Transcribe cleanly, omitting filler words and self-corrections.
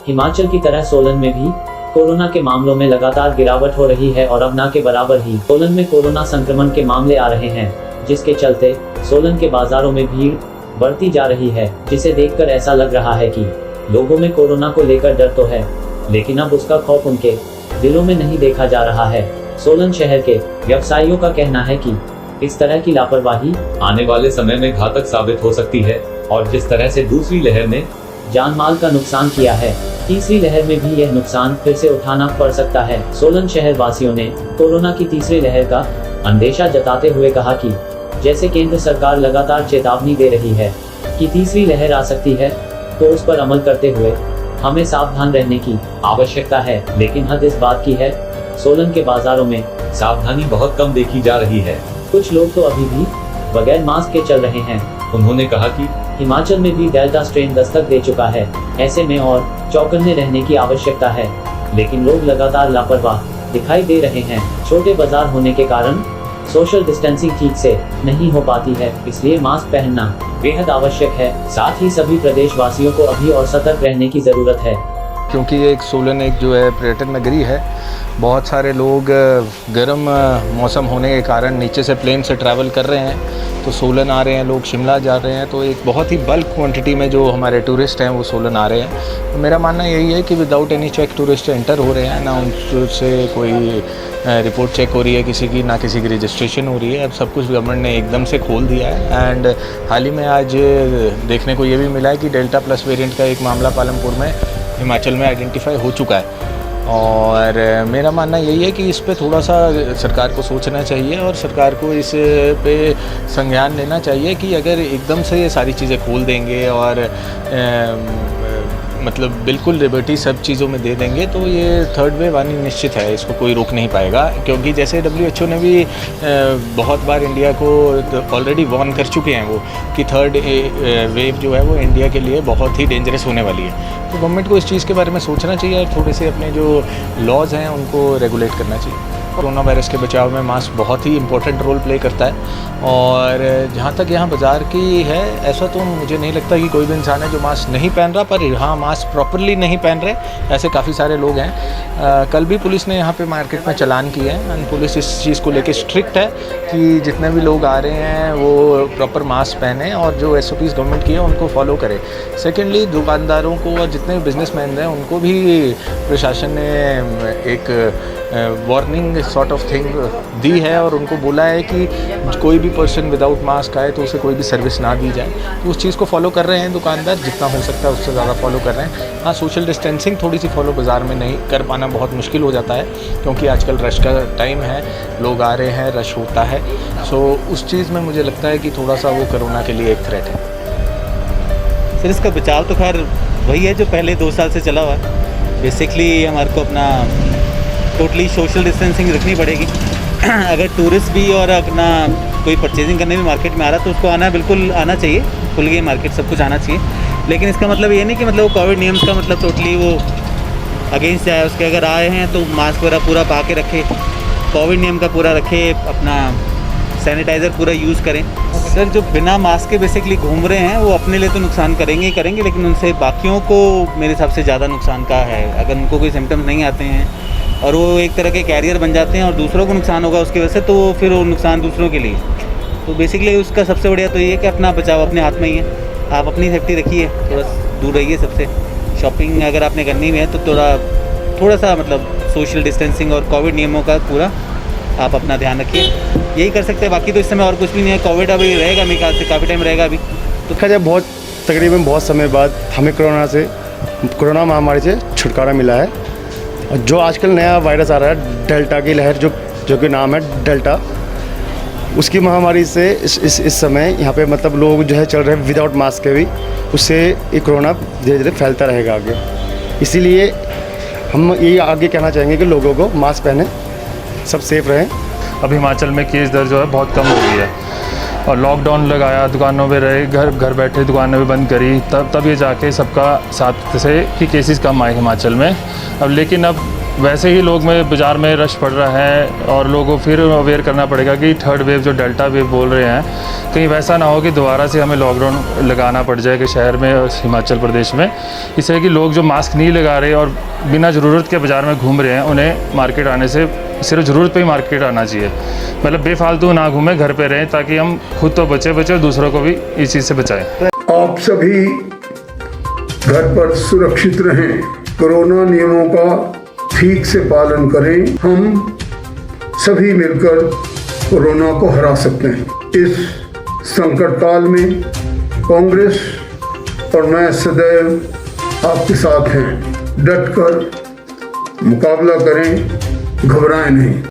हिमाचल की तरह सोलन में भी कोरोना के मामलों में लगातार गिरावट हो रही है और अब न के बराबर ही सोलन में कोरोना संक्रमण के मामले आ रहे हैं, जिसके चलते सोलन के बाजारों में भीड़ बढ़ती जा रही है, जिसे देखकर ऐसा लग रहा है कि लोगों में कोरोना को लेकर डर तो है, लेकिन अब उसका खौफ उनके दिलों में नहीं देखा जा रहा है। सोलन शहर के व्यवसायियों का कहना है कि इस तरह की लापरवाही आने वाले समय में घातक साबित हो सकती है और जिस तरह से दूसरी लहर ने जान माल का नुकसान किया है, तीसरी लहर में भी यह नुकसान फिर से उठाना पड़ सकता है। सोलन शहर वासियों ने कोरोना की तीसरी लहर का अंदेशा जताते हुए कहा कि जैसे केंद्र सरकार लगातार चेतावनी दे रही है कि तीसरी लहर आ सकती है, तो उस पर अमल करते हुए हमें सावधान रहने की आवश्यकता है। लेकिन हद इस बात की है, सोलन के बाजारों में सावधानी बहुत कम देखी जा रही है। कुछ लोग तो अभी भी बगैर मास्क के चल रहे हैं। उन्होंने कहा कि हिमाचल में भी डेल्टा स्ट्रेन दस्तक दे चुका है, ऐसे में और चौकन्ने रहने की आवश्यकता है, लेकिन लोग लगातार लापरवाह दिखाई दे रहे हैं। छोटे बाजार होने के कारण सोशल डिस्टेंसिंग ठीक से नहीं हो पाती है, इसलिए मास्क पहनना बेहद आवश्यक है। साथ ही सभी प्रदेशवासियों को अभी और सतर्क रहने की जरूरत है, क्योंकि एक सोलन एक जो है पर्यटन नगरी है। बहुत सारे लोग गर्म मौसम होने के कारण नीचे से प्लेन से ट्रैवल कर रहे हैं, तो सोलन आ रहे हैं, लोग शिमला जा रहे हैं, तो एक बहुत ही बल्क क्वांटिटी में जो हमारे टूरिस्ट हैं वो सोलन आ रहे हैं। तो मेरा मानना यही है कि without any check tourist enter हो रहे हैं, ना उनसे कोई रिपोर्ट चेक हो रही है किसी की, ना किसी की रजिस्ट्रेशन हो रही है। अब सब कुछ गवर्नमेंट ने एकदम से खोल दिया है। एंड हाल ही में आज देखने को ये भी मिला है कि डेल्टा प्लस वेरिएंट का एक मामला पालमपुर में हिमाचल में आइडेंटिफाई हो चुका है। और मेरा मानना यही है कि इस पे थोड़ा सा सरकार को सोचना चाहिए और सरकार को इस पे संज्ञान लेना चाहिए कि अगर एकदम से ये सारी चीज़ें खोल देंगे और मतलब बिल्कुल लिबर्टी सब चीज़ों में दे देंगे, तो ये थर्ड वेव आनी निश्चित है, इसको कोई रोक नहीं पाएगा। क्योंकि जैसे WHO ने भी बहुत बार इंडिया को ऑलरेडी वार्न कर चुके हैं वो कि थर्ड वेव जो है वो इंडिया के लिए बहुत ही डेंजरस होने वाली है। तो गवर्नमेंट को इस चीज़ के बारे में सोचना चाहिए और थोड़े से अपने जो लॉज हैं उनको रेगुलेट करना चाहिए। कोरोना वायरस के बचाव में मास्क बहुत ही इम्पोर्टेंट रोल प्ले करता है। और जहाँ तक यहाँ बाज़ार की है, ऐसा तो मुझे नहीं लगता कि कोई भी इंसान है जो मास्क नहीं पहन रहा, पर हाँ मास्क प्रॉपरली नहीं पहन रहे, ऐसे काफ़ी सारे लोग हैं। कल भी पुलिस ने यहाँ पे मार्केट में चालान किए हैं एंड पुलिस इस चीज़ को लेके स्ट्रिक्ट है कि जितने भी लोग आ रहे हैं वो प्रॉपर मास्क पहने और जो SOPs गवर्नमेंट की है उनको फॉलो करें। सेकेंडली दुकानदारों को और जितने भी बिजनेसमैन हैं उनको भी प्रशासन ने एक वार्निंग सॉर्ट ऑफ थिंग दी है और उनको बोला है कि कोई भी पर्सन विदाउट मास्क आए तो उसे कोई भी सर्विस ना दी जाए। तो उस चीज़ को फॉलो कर रहे हैं दुकानदार, जितना हो सकता है उससे ज़्यादा फॉलो कर रहे हैं। हाँ, सोशल डिस्टेंसिंग थोड़ी सी फॉलो बाज़ार में नहीं कर पाना बहुत मुश्किल हो जाता है, क्योंकि आजकल रश का टाइम है, लोग आ रहे हैं, रश होता है। सो उस चीज़ में मुझे लगता है कि थोड़ा सा वो कोरोना के लिए एक थ्रेट है। सर इसका बचाव तो खैर वही है जो पहले 2 साल से चला हुआ है। बेसिकली हमारे को अपना टोटली सोशल डिस्टेंसिंग रखनी पड़ेगी। अगर टूरिस्ट भी और अपना कोई परचेजिंग करने भी मार्केट में आ रहा तो उसको आना बिल्कुल आना चाहिए, खुल गई मार्केट, सब कुछ आना चाहिए। लेकिन इसका मतलब ये नहीं कि मतलब वो कोविड नियम्स का मतलब टोटली वो अगेंस्ट जाए। उसके अगर आए हैं तो मास्क वगैरह पूरा पा के रखे, कोविड नियम का पूरा रखे, अपना सैनिटाइज़र पूरा यूज़ करें। सर जो बिना मास्क के बेसिकली घूम रहे हैं वो अपने लिए तो नुकसान करेंगे ही करेंगे, लेकिन उनसे बाकियों को मेरे हिसाब से ज़्यादा नुकसान का है। अगर उनको कोई सिम्टम्स नहीं आते हैं और वो एक तरह के कैरियर बन जाते हैं और दूसरों को नुकसान होगा उसकी वजह से, तो फिर वो नुकसान दूसरों के लिए। तो बेसिकली उसका सबसे बढ़िया तो ये है कि अपना बचाव अपने हाथ में ही है। आप अपनी सेफ्टी रखिए, थोड़ा दूर रहिए सबसे। शॉपिंग अगर आपने करनी भी है तो थोड़ा सा मतलब सोशल डिस्टेंसिंग और कोविड नियमों का पूरा आप अपना ध्यान रखिए, यही कर सकते हैं। बाकी तो इस समय और कुछ भी नहीं है। कोविड अभी रहेगा, मेरे ख्याल से काफ़ी टाइम रहेगा अभी। तो देखा जाए तकरीबन बहुत समय बाद हमें कोरोना महामारी से छुटकारा मिला है। और जो आजकल नया वायरस आ रहा है डेल्टा की लहर, जो कि नाम है डेल्टा, उसकी महामारी से इस समय यहाँ पे मतलब लोग जो है चल रहे हैं विदाउट मास्क के भी, उससे ये कोरोना धीरे धीरे फैलता रहेगा आगे। इसीलिए हम ये आगे कहना चाहेंगे कि लोगों को मास्क पहने, सब सेफ रहें। अब हिमाचल में केस दर जो है बहुत कम हो गई है और लॉकडाउन लगाया, दुकानों पे रहे, घर बैठे दुकानें भी बंद करी, तब ये जाके सबका साथ से ही केसेस कम आए हिमाचल में। अब लेकिन अब वैसे ही लोग में बाज़ार में रश पड़ रहा है और लोगों को फिर अवेयर करना पड़ेगा कि थर्ड वेव जो डेल्टा वेव बोल रहे हैं, कहीं वैसा ना हो कि दोबारा से हमें लॉकडाउन लगाना पड़ जाए कि शहर में और हिमाचल प्रदेश में। इसलिए कि लोग जो मास्क नहीं लगा रहे और बिना ज़रूरत के बाज़ार में घूम रहे हैं, उन्हें मार्केट आने से सिर्फ ज़रूरत पे ही मार्केट आना चाहिए। मतलब बेफालतू ना घूमें, घर पे रहें, ताकि हम खुद तो बचे और दूसरों को भी इस चीज़ से बचाएं। आप सभी घर पर सुरक्षित रहें, कोरोना नियमों का ठीक से पालन करें। हम सभी मिलकर कोरोना को हरा सकते हैं। इस संकट काल में कांग्रेस और मैं सदैव आपके साथ हैं। डटकर मुकाबला करें, घबराएं नहीं।